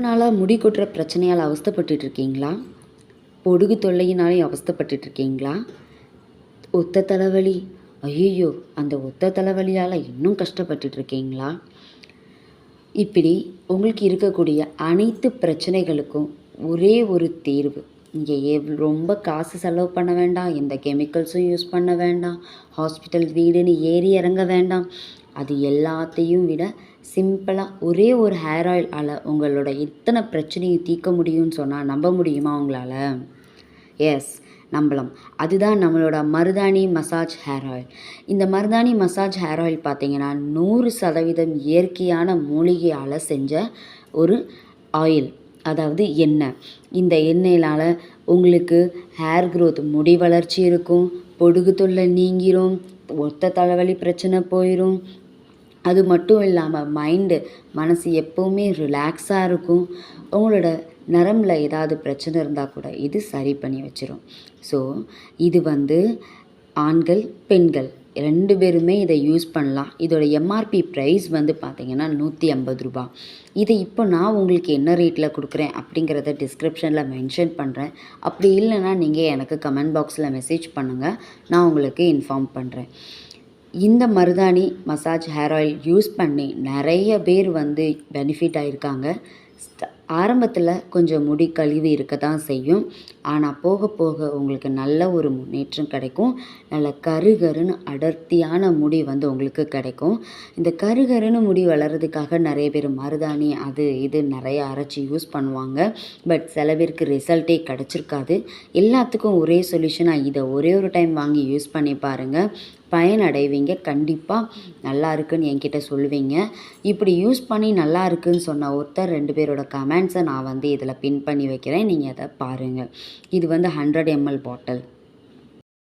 நாளாக முடி கொட்டுற பிரச்சனையால் அவஸ்தைப்பட்டுட்டு இருக்கீங்களா? பொடுகு தொல்லையினாலையும் அவஸ்தைப்பட்டுட்டு இருக்கீங்களா? ஒத்த தலைவலி, ஐயையோ! அந்த ஒத்த தலைவலியால் இன்னும் கஷ்டப்பட்டுட்டு இருக்கீங்களா? இப்படி உங்களுக்கு இருக்கக்கூடிய அனைத்து பிரச்சனைகளுக்கும் ஒரே ஒரு தீர்வு. இங்கே ரொம்ப காசு செலவு பண்ண வேண்டாம், எந்த கெமிக்கல்ஸும் யூஸ் பண்ண வேண்டாம், ஹாஸ்பிட்டல் வீடுன்னு ஏறி இறங்க வேண்டாம். அது எல்லாத்தையும் விட சிம்பிளாக ஒரே ஒரு ஹேர் ஆயிலால் உங்களோட இத்தனை பிரச்சனையும் தீர்க்க முடியும்னு சொன்னால் நம்ப முடியுமா உங்களால்? எஸ், நம்பலாம். அதுதான் நம்மளோட மருதாணி மசாஜ் ஹேர் ஆயில். இந்த மருதாணி மசாஜ் ஹேர் ஆயில் பார்த்திங்கன்னா 100% இயற்கையான மூலிகையால் செஞ்ச ஒரு ஆயில், அதாவது எண்ணெய். இந்த எண்ணெயினால் உங்களுக்கு ஹேர் க்ரோத், முடி வளர்ச்சி இருக்கும், பொடுகு தொல்லை நீங்கிரும், ஒத்த தலைவலி பிரச்சனை போயிடும். அது மட்டும் இல்லாமல் மனசு எப்போவுமே ரிலாக்ஸாக இருக்கும். உங்களோட நரம்பில் ஏதாவது பிரச்சனை இருந்தால் கூட இது சரி பண்ணி வச்சிரும். ஸோ இது ஆண்கள் பெண்கள் 2 பேருமே இதை யூஸ் பண்ணலாம். இதோட எம்ஆர்பி ப்ரைஸ் பார்த்திங்கன்னா ரூ. 150. இதை இப்போ நான் உங்களுக்கு என்ன ரேட்டில் கொடுக்குறேன் அப்படிங்கிறத டிஸ்கிரிப்ஷனில் மென்ஷன் பண்ணுறேன். அப்படி இல்லைன்னா நீங்கள் எனக்கு கமெண்ட் பாக்ஸில் மெசேஜ் பண்ணுங்கள், நான் உங்களுக்கு இன்ஃபார்ம் பண்ணுறேன். இந்த மருதாணி மசாஜ் ஹேர் ஆயில் யூஸ் பண்ணி நிறைய பேர் பெனிஃபிட் ஆகியிருக்காங்க. ஆரம்பத்தில் கொஞ்சம் முடி கழிவு இருக்க தான் செய்யும், ஆனால் போக போக உங்களுக்கு நல்ல ஒரு முன்னேற்றம் கிடைக்கும். நல்ல கருகருன்னு அடர்த்தியான முடி உங்களுக்கு கிடைக்கும். இந்த கருகருன்னு முடி வளர்கிறதுக்காக நிறைய பேர் மருதாணி அது இது நிறைய அரைச்சி யூஸ் பண்ணுவாங்க. பட் சில பேருக்கு ரிசல்ட்டே கிடச்சிருக்காது. எல்லாத்துக்கும் ஒரே சொல்யூஷனாக இதை ஒரே ஒரு டைம் வாங்கி யூஸ் பண்ணி பாருங்கள், பயனடைவீங்க. கண்டிப்பாக நல்லா இருக்குன்னு என்கிட்ட சொல்லுவீங்க. இப்படி யூஸ் பண்ணி நல்லா இருக்குன்னு சொன்ன ஒருத்தர் 2 பேரோட கமெண்ட்ஸை நான் இதில் பின் பண்ணி வைக்கிறேன், நீங்கள் அதை பாருங்கள். இது 100 ml பாட்டில்.